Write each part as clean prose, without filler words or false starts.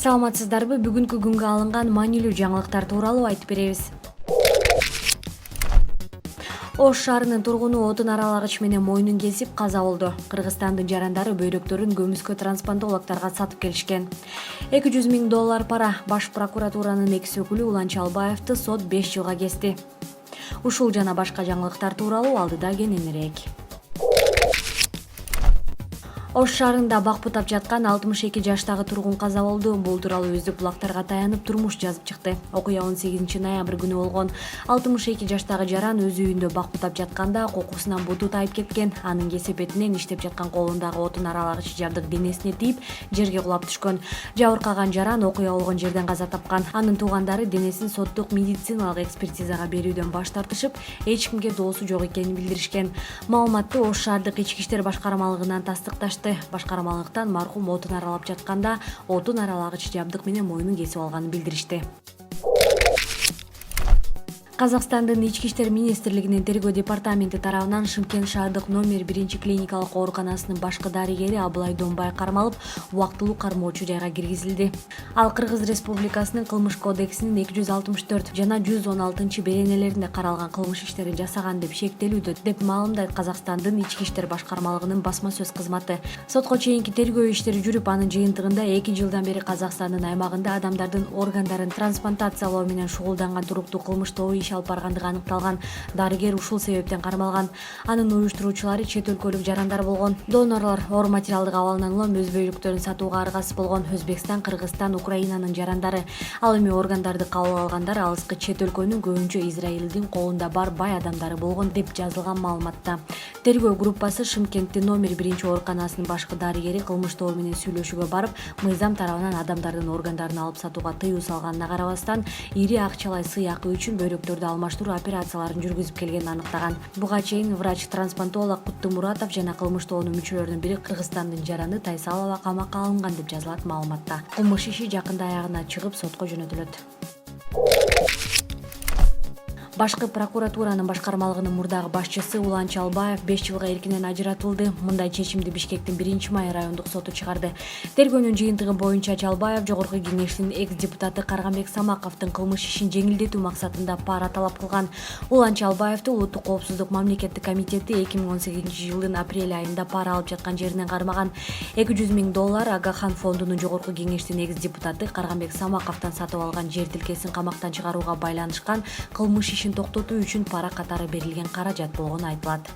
Саламатсыздарбы? Бүгүнкү күнгө алынган маанилүү жаңылыктар тууралуу айтып беребиз. Ош шаарынын тургуну отун аралагыч менен мойнун кесип каза болду. Кыргызстандын жарандары бөйрөктөрүн көмүскө трансплантологторго сатып келишкен. $200,000 пара. Баш прокуратуранын экс өкүлү Улан Чалбаевди сот 5 жылга кести. Ушул жана башка жаңылыктар тууралуу алдыда кененирээк. Ош шаарында бак бутап жаткан 62 жаштагы тургун каза болду. Бул тууралуу үздүк булактарга таянып турмуш жазып чыкты. Окуя 18 ноябрь күнү болгон. 62 жаштагы жаран өз үйүндө бак бутап жатканда кокусунан буту тайып кеткен. Анын кесепетинен иштеп жаткан колундагы отун аралагыч жабдык денесине тийип, жерге кулап түшкөн. Жабыркаган жаран окуя болгон жерден каза тапкан. Анын туугандары денесин соттук медициналык экспертизага берүүдөн баш тартышып, эч кимге доосу жок экенин билдиришкен. Маалыматты Ош шаардык ички иштер башкармалыгынан тастыкташты. Башкармалыктан маркум отун аралап жатканда отун аралагыч жабдык менен мойнун кесип алганын билдиришти. Казакстандын ички иштер министрлигинин тергөө департаменти тарабынан Шымкент шаардык номер 1 клиникалык ооруканасынын башкы дарыгери Абылай Донбай кармалып, убактылуу кармоочу жайга киргизилди. Ал Кыргыз Республикасынын кылмыш кодексинин 264 жана 116 беренелеринде каралган кылмыш иштерин жасаган деп шектелүүдө, деп маалымдайт Казакстандын ички иштер башкармалыгынын басма сөз кызматы. Сотко чейинки тергөө иштери жүрүп, анын жыйынтыгында 2 жылдан бери Казакстандын аймагында адамдардын органдарын трансплантациялоо менен шугулданган туруктуу кылмыш тобу иш алып баргандыгы аныкталган. Дарыгер ушул себептен кармалган. Анын уюштуруучулары чет өлкөлүк жарандар болгон. Донорлор оор материалдык абалынан улам өз бөйрөктөрүн сатууга аргасыз болгон. Өзбекстан, Кыргызстан, Украинанын жарандары. Ал эми органдарды кабыл алгандар алыскы чет өлкөнүн көбүнчө Израилдин колунда бар бай адамдары болгон деп жазылган маалыматта. Тергөө группасы Шымкенттин номер 1 ооруканасынын башкы дарыгери кылмыш тобу менен сүйлөшүүгө барып, мыйзам тарабынан адамдардын органдарын алып сатууга тыюу салганына карабастан, ири акчалай сыйакы үчүн бөйрөктөрдү алмаштыруу операцияларын жүргүзүп келгенин аныктаган. Буга чейин врач-трансплантолог Куттумуратов жана кылмыш тобунун мүчөлөрүнүн бири Кыргызстандын жараны Тайсалова камакка алынган деп жазылат маалыматта. Кылмыш иши жакында аягына чыгып сотко жөнөтүлөт. Башкы прокуратуранын башкармалыгынын мурдагы башчысы Улан Чалбаев 5 жылга эркинен ажыратылды. Мындай чечимди Бишкектин 1-май райондук соту чыгарды. Тергөөнүн жыйынтыгы боюнча Чалбаев Жогорку Кеңештин экс-депутаты Карганбек Самаковдун кылмыш ишин жеңилдетүү максатында пара талап кылган. Улан Чалбаевди Улуттук коопсуздук мамлекеттик комитети 2018 жылдын апрель айында пара алып жаткан жеринен кармаган. $200,000 Агахан фондунун Жогорку Кеңештин экс-депутаты Карганбек Самаковдон сатып алган жер тилкесин камактан чыгарууга байланышкан кылмыш ишин токтотуу үчүн пара катары берилген каражат болгону айтылат.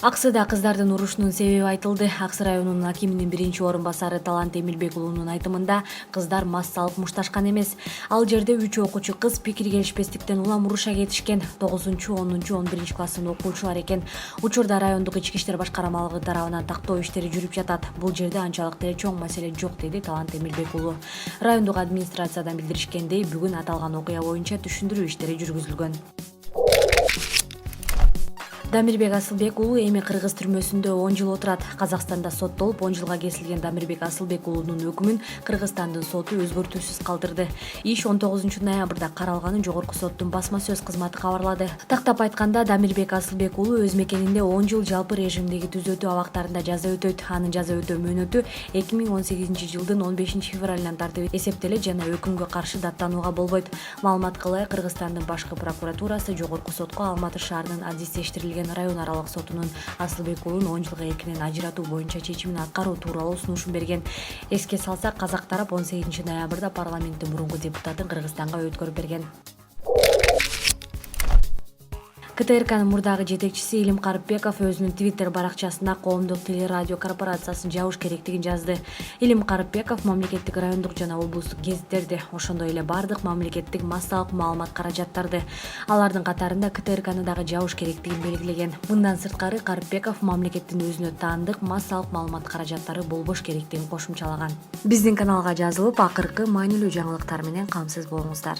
Аксыда кыздардын урушунун себеби айтылды. Аксы районунун акиминин 1 орун басары Талант Эмилбек уулунун айтымында кыздар мас алып мушташкан эмес. Ал жерде 3 окуучу кыз пикир келишпестиктен улам уруша кетишкен. 9-10-11 класстын окуучулар экен. Учурда райондук ички иштер башкармалыгы тарабынан тактоо иштери жүрүп жатат. Бул жерде анчалык деле чоң маселе жок, деди Талант Эмилбек уулу. Райондук администрациядан билдиришкендей, бүгүн аталган окуя боюнча түшүндүрүү иштери жүргүзүлгөн. Дамирбек Асылбек уулу эми Кыргыз түрмөсүндө 10 жыл отурат. Казакстанда соттолуп 10 жылга кесилген Дамирбек Асылбек уулунун өкүмүн Кыргызстандын соту өзгөртүүсүз калтырды. Иш 19 ноябрда каралганын Жогорку соттун басма сөз кызматы кабарлады. Тактап айтканда, Дамирбек Асылбек уулу өз мекенинде 10 жыл жалпы режимдеги түзөтүү абактарында жаза өтөйт. Анын жаза өтөө мөөнөтү 2018 жылдын 15 февралынан тартып эсептелет жана өкүмгө каршы даттанууга болбойт. Маалыматка ылайык, Кыргызстандын башкы прокуратурасы Жогорку сотко Алматы шаарынын адистештирилген район аралык сотунун Асылбек уулун 10 жылга эркинен ажыратуу боюнча чечимин аткаруу тууралуу сунушун берген. Эске салсак, казак тарап 18 ноябрда парламенттин мурунку депутатын Кыргызстанга өткөрүп берген. КТРКнын мурдагы жетекчиси Илим Карыпбеков өзүнүн Twitter баракчасында коомдук телерадио корпорациясын жабыш керектигин жазды. Илим Карыпбеков мамлекеттик райондук жана облустук гезиттерди, ошондой эле бардык мамлекеттик массалык маалымат каражаттарды, алардын катарында КТРКны дагы жабыш керектигин белгилеген. Мындан сырткары Карыпбеков мамлекеттин өзүнө таандык массалык маалымат каражаттары болбош керектигин кошумчалаган. Биздин каналга жазылып, акыркы маанилүү жаңылыктар менен камсыз болуңуздар.